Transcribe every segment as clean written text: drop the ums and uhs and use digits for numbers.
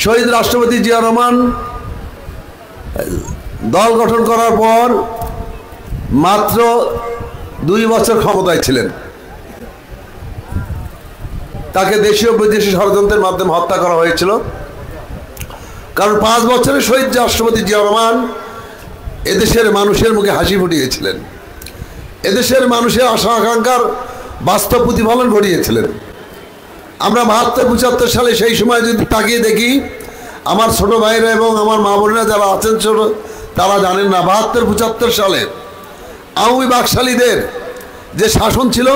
শহীদ রাষ্ট্রপতি জিয়া রহমান দল গঠন করার পর মাত্র 2 বছর ক্ষমতায় ছিলেন। তাকে দেশীয় বিদেশি ষড়যন্ত্রের মাধ্যমে হত্যা করা হয়েছিল। কারণ 5 বছরে শহীদ রাষ্ট্রপতি জিয়া রহমান এদেশের মানুষের মুখে হাসি ফুটিয়েছিলেন, এদেশের মানুষের আশা আকাঙ্ক্ষার বাস্তব প্রতিফলন ঘটিয়েছিলেন। আমরা 72-75 সালে সেই সময় যদি তাকিয়ে দেখি, আমার ছোট ভাইরা এবং আমার মা বোনেরা যারা আছেন ছোট, তারা জানেন না 72-75 সালে আওয়ামী বাকশালীদের যে শাসন ছিল,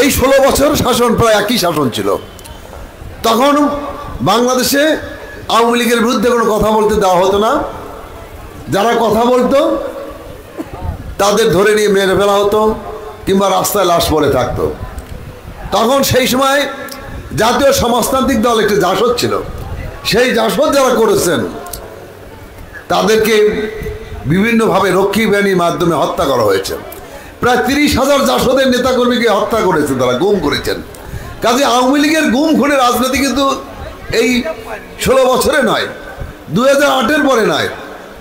এই 16 বছর শাসন প্রায় একই শাসন ছিল। তখন বাংলাদেশে আওয়ামী লীগের বিরুদ্ধে কোনো কথা বলতে দেওয়া হতো না। যারা কথা বলতো তাদের ধরে নিয়ে মেরে ফেলা হতো কিংবা রাস্তায় লাশ পড়ে থাকতো। তখন সেই সময় জাতীয় সমাজতান্ত্রিক দল একটি জাসদ ছিল, সেই জাসদ যারা করেছেন তাদেরকে বিভিন্নভাবে রক্ষী বাহিনীর মাধ্যমে হত্যা করা হয়েছে। প্রায় 30,000 জাসদের নেতাকর্মীকে হত্যা করেছেন, তারা গুম করেছেন। কাজে আওয়ামী লীগের গুম খুনের রাজনীতি কিন্তু এই 16 বছরে নয়, 2008-এর পরে নয়,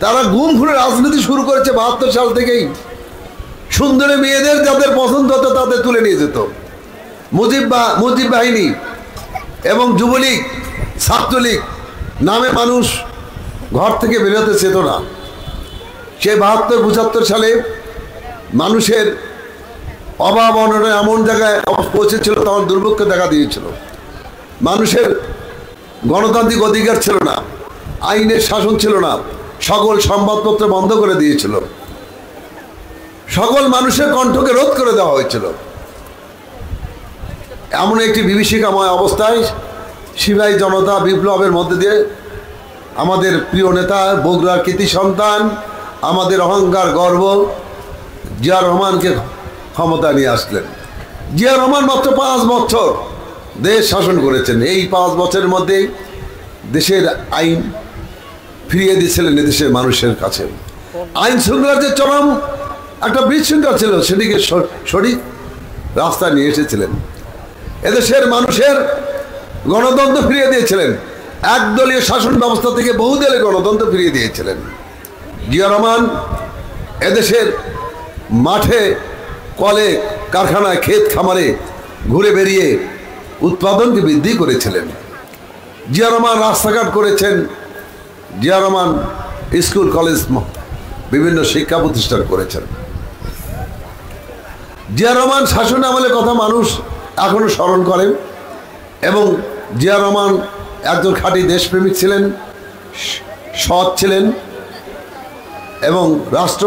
তারা গুম খুনের রাজনীতি শুরু করেছে 72 সাল থেকেই। সুন্দরী মেয়েদের যাদের পছন্দ হতো তাদের তুলে নিয়ে যেত। মুজিব বাহিনী এবং যুবলীগ, ছাত্রলীগ নামে মানুষ ঘর থেকে বেরোতে চেত না। সেই 72-75 সালে মানুষের অভাব অনটন এমন জায়গায় পৌঁছেছিল, তখন দুর্ভিক্ষ দেখা দিয়েছিল। মানুষের গণতান্ত্রিক অধিকার ছিল না, আইনের শাসন ছিল না, সকল সংবাদপত্র বন্ধ করে দিয়েছিল, সকল মানুষের কণ্ঠকে রোধ করে দেওয়া হয়েছিল। এমন একটি বিভীষিকাময় অবস্থায় সিপাহী জনতা বিপ্লবের মধ্যে দিয়ে আমাদের প্রিয় নেতা, বগুড়ার কৃতি সন্তান, আমাদের অহংকার গর্ব জিয়া রহমানকে ক্ষমতা নিয়ে আসলেন। জিয়া রহমান মাত্র 5 বছর দেশ শাসন করেছেন। এই 5 বছরের মধ্যে দেশের আইন ফিরিয়ে দিয়েছিলেন এদেশের মানুষের কাছে। আইন শৃঙ্খলার যে চরম একটা বিশৃঙ্খলা ছিল, সেটিকে সঠিক রাস্তায় নিয়ে এসেছিলেন। এদেশের মানুষের গণতন্ত্র ফিরিয়ে দিয়েছিলেন। একদলীয় শাসন ব্যবস্থা থেকে বহুদলীয় গণতন্ত্র ফিরিয়ে দিয়েছিলেন। জিয়া রহমান এদেশের মাঠে, কলে, কারখানায়, ক্ষেত খামারে ঘুরে বেরিয়ে উৎপাদনকে বৃদ্ধি করেছিলেন। জিয়া রহমান রাস্তাঘাট করেছেন, জিয়া রহমান স্কুল কলেজ বিভিন্ন শিক্ষা প্রতিষ্ঠান করেছেন। জিয়া রহমান শাসন আমলের কথা মানুষ এখনো স্মরণ করেন এবং জিয়া রহমান একজন খাঁটি দেশপ্রেমিক ছিলেন, সৎ ছিলেন এবং রাষ্ট্র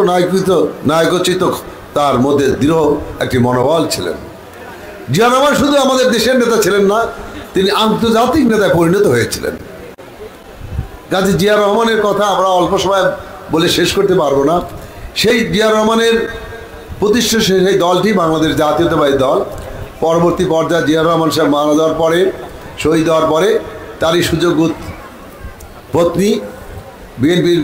নায়কোচিত তার মধ্যে দৃঢ় একটি মনোবল ছিলেন। জিয়া রহমান শুধু আমাদের দেশের নেতা ছিলেন না, তিনি আন্তর্জাতিক নেতায় পরিণত হয়েছিলেন। কাজে জিয়া রহমানের কথা আমরা অল্প সময় বলে শেষ করতে পারবো না। সেই জিয়া রহমানের প্রতিষ্ঠিত সেই দলটি বাংলাদেশ জাতীয়তাবাদী দল। পরবর্তী পর্যায়ে জিয়া রহমান সাহেব মারা যাওয়ার পরে, শহীদ হওয়ার পরে, তারই সুযোগ্য পত্নী বিএনপির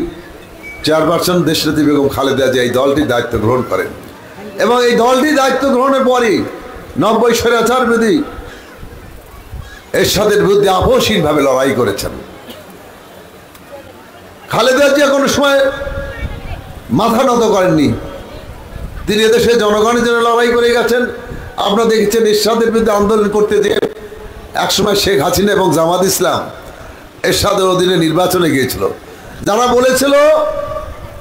চেয়ারপারসন দেশনেত্রী বেগম খালেদা জিয়া এই দলটির দায়িত্ব গ্রহণ করেন এবং এই দলটির দায়িত্ব গ্রহণের পরই 90 স্বৈরাচার বিরোধী এরশাদের বিরুদ্ধে আপোষহীনভাবে লড়াই করেছেন। খালেদা জিয়া কোনো সময় মাথা নত করেননি, তিনি এদেশে জনগণের জন্য লড়াই করে গেছেন। আপনারা দেখেছেন এরশাদের বিরুদ্ধে আন্দোলন করতে যে একসময় শেখ হাসিনা এবং জামাত ইসলাম এরশাদের অধীনে নির্বাচনে গিয়েছিল। যারা বলেছিল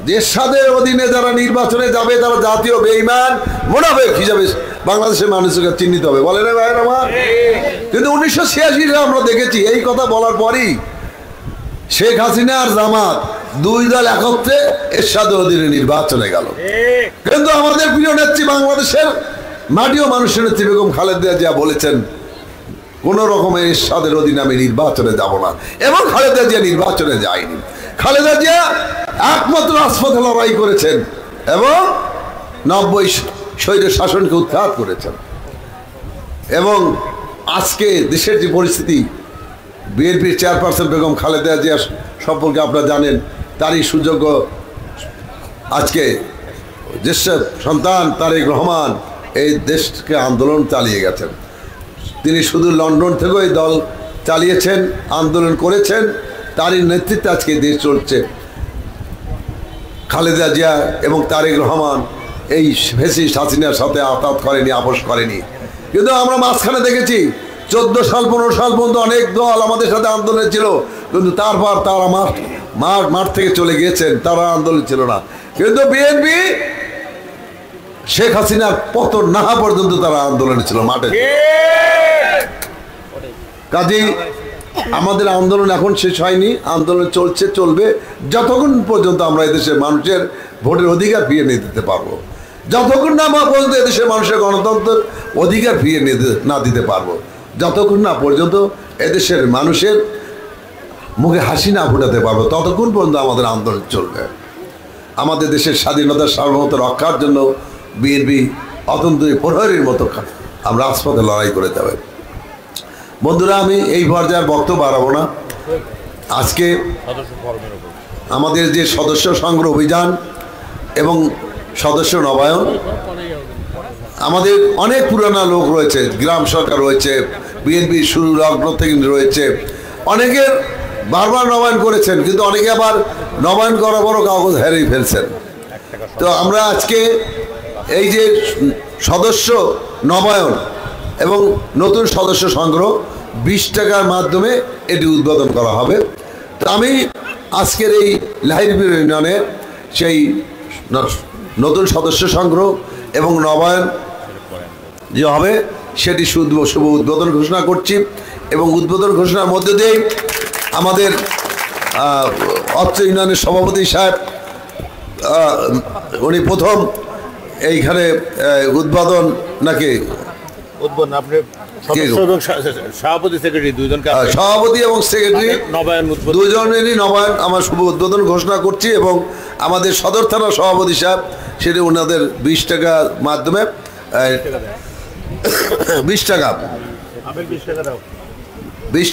যে এরশাদের অধীনে যারা নির্বাচনে যাবে তারা জাতীয় বেঈমান, মুনাফিক হিসাবে বাংলাদেশের মানুষকে চিহ্নিত হবে, বলে না ভাই আমার? কিন্তু 1986 সালে আমরা দেখেছি এই কথা বলার পরই শেখ হাসিনা আর জামাত দুই দল একত্রে এরশাদের অধীনে নির্বাচনে গেল। কিন্তু আমাদের প্রিয় নেত্রী, বাংলাদেশের মাটি ও মানুষের নেত্রী বেগম খালেদা জিয়া বলেছেন কোন রকমের এরশাদের অধীনে আমি নির্বাচনে যাব না, এবং খালেদা জিয়া নির্বাচনে যায়নি। খালেদা জিয়া একমাত্র রাজপথে লড়াই করেছেন এবং 90 স্বৈর শাসনকে উৎখাত করেছেন। এবং আজকে দেশের যে পরিস্থিতি, বিএনপির চেয়ারপারসন বেগম খালেদা জিয়া সম্পর্কে আপনারা জানেন, তারই সুযোগ্য আজকে জ্যেষ্ঠ সন্তান তারেক রহমান এই দেশকে আন্দোলন চালিয়ে গেছেন। তিনি শুধু লন্ডন থেকেও এই দল চালিয়েছেন, আন্দোলন করেছেন, তারই নেতৃত্বে আজকে দেশ চলছে। খালেদা জিয়া এবং তারেক রহমান এই ফ্যাসিস্ট হাসিনার সাথে আতাত করেনি, আপোষ করেনি। কিন্তু আমরা মাঝখানে দেখেছি 14 সাল 15 সাল পর্যন্ত অনেক দল আমাদের সাথে আন্দোলনে ছিল, কিন্তু তারপর তারা মাঠ থেকে চলে গিয়েছেন, তারা আন্দোলন ছিল না। কিন্তু বিএনপি শেখ হাসিনার পতন না হওয়া পর্যন্ত তারা আন্দোলনে ছিল, মাঠে। কাজেই আমাদের আন্দোলন এখন শেষ হয়নি, আন্দোলন চলছে, চলবে যতক্ষণ পর্যন্ত আমরা এদেশের মানুষের ভোটের অধিকার ফিরিয়ে নিয়ে দিতে পারবো, যতক্ষণ না পর্যন্ত এদেশের মানুষের গণতন্ত্রের অধিকার ফিরিয়ে না দিতে পারবো, যতক্ষণ না পর্যন্ত এদেশের মানুষের মুখে হাসি না ফোটাতে পারবো, ততক্ষণ পর্যন্ত আমাদের আন্দোলন চলবে। আমাদের দেশের স্বাধীনতার সার্বভৌমত্ব রক্ষার জন্য বিএনপি অত্যন্ত প্রহরীর মতো আমরা রাজপথে লড়াই করে যাবে। বন্ধুরা, আমি এই পর্যায়ে বক্তব্য বাড়াবো না। আজকে আমাদের যে সদস্য সংগ্রহ অভিযান এবং সদস্য নবায়ন, আমাদের অনেক পুরানা লোক রয়েছে, গ্রাম সরকার রয়েছে, বিএনপির শুরু লগ্ন থেকে রয়েছে, অনেকের বারবার নবায়ন করেছেন, কিন্তু অনেকে আবার নবায়ন করার পরও কাগজ হারিয়ে ফেলছেন। তো আমরা আজকে এই যে সদস্য নবায়ন এবং নতুন সদস্য সংগ্রহ 20 টাকার মাধ্যমে এটি উদ্বোধন করা হবে। তো আমি আজকের এই লাহিড়ীপুর ইউনিয়নের সেই নতুন সদস্য সংগ্রহ এবং নবায়ন যে হবে সেটি শুভ উদ্বোধন ঘোষণা করছি। এবং উদ্বোধন ঘোষণার মধ্যে দিয়েই আমাদের অত্র ইউনিয়নের সভাপতি সাহেব উনি প্রথম এইখানে উদ্বোধন নাকি উদ্বোধন আপনি সভাপতি সেক্রেটারি দুজনকে, সভাপতি এবং সেক্রেটারি দুজনেরই নবায়ন আমার শুভ উদ্বোধন ঘোষণা করছি। এবং আমাদের সদর থানার সভাপতি সাহেব সেটি ওনাদের 20 টাকার মাধ্যমে 20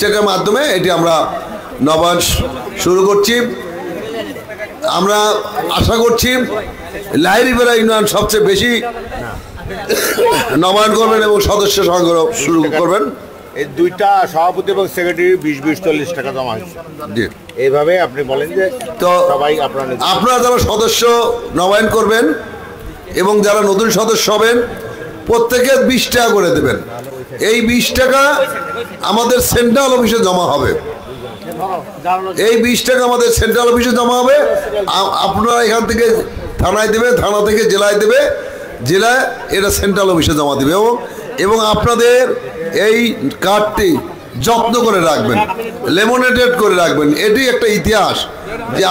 টাকার মাধ্যমে এটি আমরা নবায়ন শুরু করছি। আমরা আশা করছি লাহিড়ীপাড়া ইউনিয়ন সবচেয়ে বেশি নবায়ন করবেন এবং সদস্য সংগ্রহ শুরু করবেন। এই দুইটা সভাপতি এবং সেক্রেটারি 20-40 টাকা জমা হয়েছে। এইভাবে আপনি বলেন যে তো সবাই আপনারা যারা সদস্য নবায়ন করবেন এবং যারা নতুন সদস্য হবেন প্রত্যেকে 20 টাকা করে দেবেন। এই 20 টাকা আমাদের সেন্ট্রাল অফিসে জমা হবে। এই 20 টাকা আমাদের সেন্ট্রাল অফিসে জমা হবে। আপনারা এখান থেকে থানায় দেবে, থানা থেকে জেলায় দেবে, জেলায় এটা সেন্ট্রাল অফিসে জমা দেবে। এবং আপনাদের এই কার্ডটি যত্ন করে রাখবেন, লেমিনেটেড করে রাখবেন। এটি একটা ইতিহাস যে